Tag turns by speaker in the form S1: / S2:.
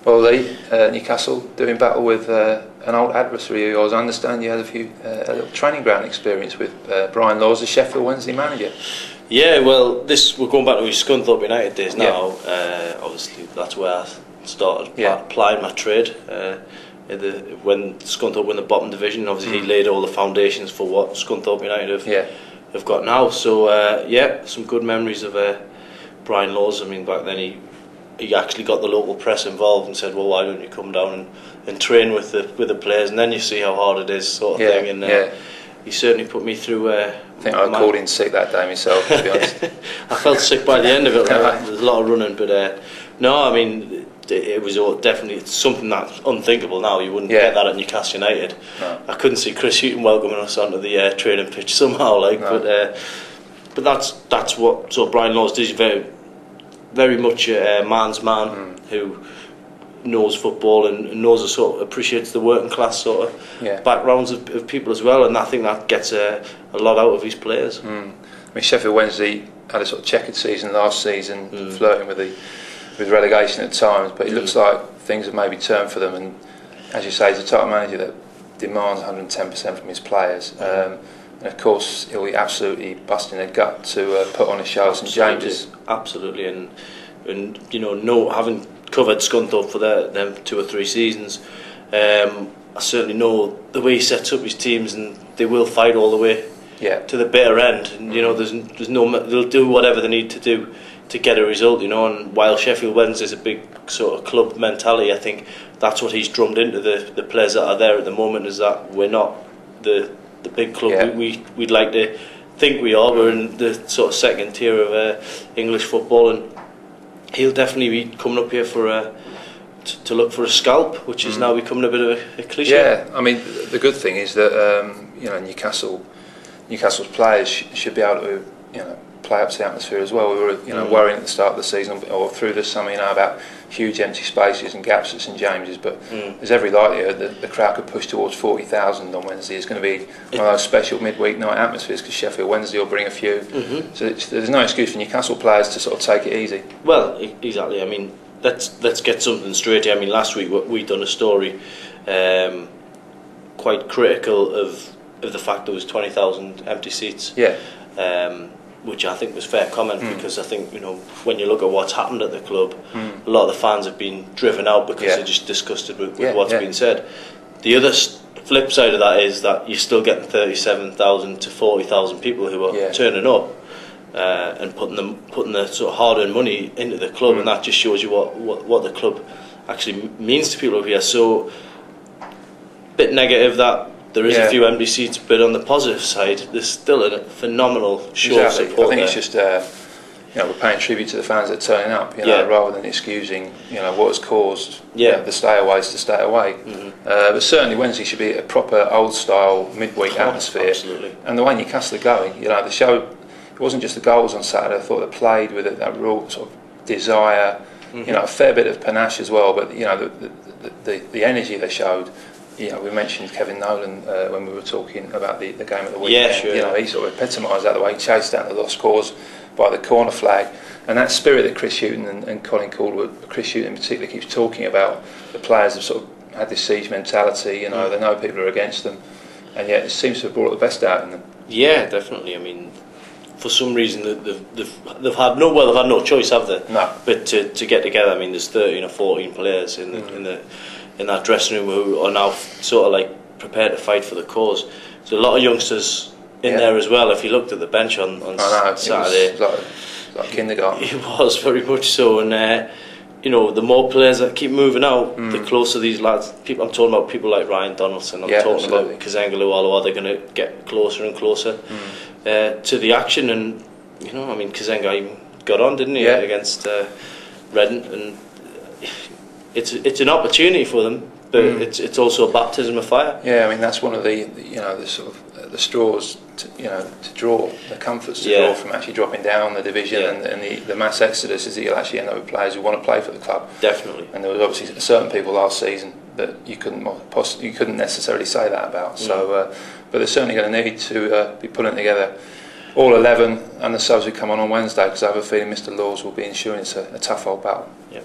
S1: Well, Lee, Newcastle doing battle with an old adversary of yours. I understand you had a little training ground experience with Brian Laws, the Sheffield Wednesday manager.
S2: Yeah, well, we're going back to Scunthorpe United days now. Yeah. Obviously, that's where I started applying my trade. When Scunthorpe were in the bottom division, obviously he laid all the foundations for what Scunthorpe United have got now. So some good memories of Brian Laws. I mean, back then he actually got the local press involved and said, well, why don't you come down and train with the players, and then you see how hard it is, sort of thing. And he certainly put me through. I
S1: think I called in sick that day myself, to be honest.
S2: I felt sick by the end of it. There's a lot of running, but no, I mean, it was definitely something that's unthinkable now. You wouldn't get that at Newcastle United. No. I couldn't see Chris Hughton welcoming us onto the training pitch somehow, but that's what sort of Brian Laws does. Very much a man's man who knows football and knows the sort of appreciates the working class sort of backgrounds of people as well, and I think that gets a lot out of his players.
S1: I mean, Sheffield Wednesday had a sort of checkered season last season, flirting with relegation at times, but it looks like things have maybe turned for them, and as you say, he's the type of manager that demands 110% from his players. And of course, he'll be absolutely busting their gut to put on a show at St James's.
S2: Absolutely, and you know, having covered Scunthorpe for them 2 or 3 seasons, I certainly know the way he sets up his teams, and they will fight all the way to the bitter end. And you know, there's no, they'll do whatever they need to do to get a result. You know, and while Sheffield Wednesday is a big sort of club mentality, I think that's what he's drummed into the players that are there at the moment. Is that we're not the big club we'd like to think we are. We're in the sort of second tier of English football, and he'll definitely be coming up here for to look for a scalp, which is now becoming a bit of a cliche.
S1: Yeah, I mean, the good thing is that you know, Newcastle's players should be able to play up to the atmosphere as well. We were worrying at the start of the season or through the summer, about huge empty spaces and gaps at St James's, but there's every likelihood that the crowd could push towards 40,000 on Wednesday. It's going to be one of those special midweek night atmospheres because Sheffield Wednesday will bring a few. So there's no excuse for Newcastle players to sort of take it easy.
S2: Well, exactly. I mean, let's get something straight here. I mean, last week we'd done a story quite critical of the fact there was 20,000 empty seats. Which I think was fair comment, because I think, when you look at what's happened at the club, a lot of the fans have been driven out because they're just disgusted with what's been said. The other flip side of that is that you're still getting 37,000 to 40,000 people who are turning up and putting their sort of hard-earned money into the club, and that just shows you what the club actually means to people over here. So, a bit negative that there is a few empty seats, but on the positive side, there's still a phenomenal show of support.
S1: I think it's just we're paying tribute to the fans that are turning up, rather than excusing what has caused the stayaways to stay away. But certainly Wednesday should be a proper old style midweek atmosphere.
S2: Absolutely.
S1: And the way Newcastle are going, the show, it wasn't just the goals on Saturday. I thought they played with that real sort of desire, a fair bit of panache as well. But the energy they showed. We mentioned Kevin Nolan when we were talking about the game of the weekend.
S2: Yeah, sure.
S1: He sort of epitomised that the way he chased down the lost cause by the corner flag, and that spirit that Chris Hughton and Colin Caldwell, Chris Hughton in particular, keeps talking about. The players have sort of had this siege mentality. They know people are against them, and yet it seems to have brought the best out in them. Yeah,
S2: definitely. I mean, for some reason they've had no choice, have they?
S1: No.
S2: But to get together, I mean, there's 13 or 14 players in that dressing room who are now sort of like prepared to fight for the cause. There's a lot of youngsters in there as well. If you looked at the bench on Saturday,
S1: it was like kindergarten.
S2: It was very much so, and the more players that keep moving out, the closer these lads. I'm talking about people like Ryan Donaldson. I'm talking about Kazengulu Oluwa. They're going to get closer and closer to the action, and Kazenga even got on, didn't he, against Reading, and it's an opportunity for them, but it's also a baptism of fire.
S1: Yeah, I mean, that's one of the sort of the straws to draw, the comforts to draw from actually dropping down the division, and the mass exodus is that you'll actually end up with players who want to play for the club.
S2: Definitely.
S1: And there was obviously certain people last season that you couldn't necessarily say that about. So, but they're certainly going to need to be pulling together all 11 and the subs who come on Wednesday, because I have a feeling Mr. Laws will be ensuring it's a tough old battle.
S2: Yeah.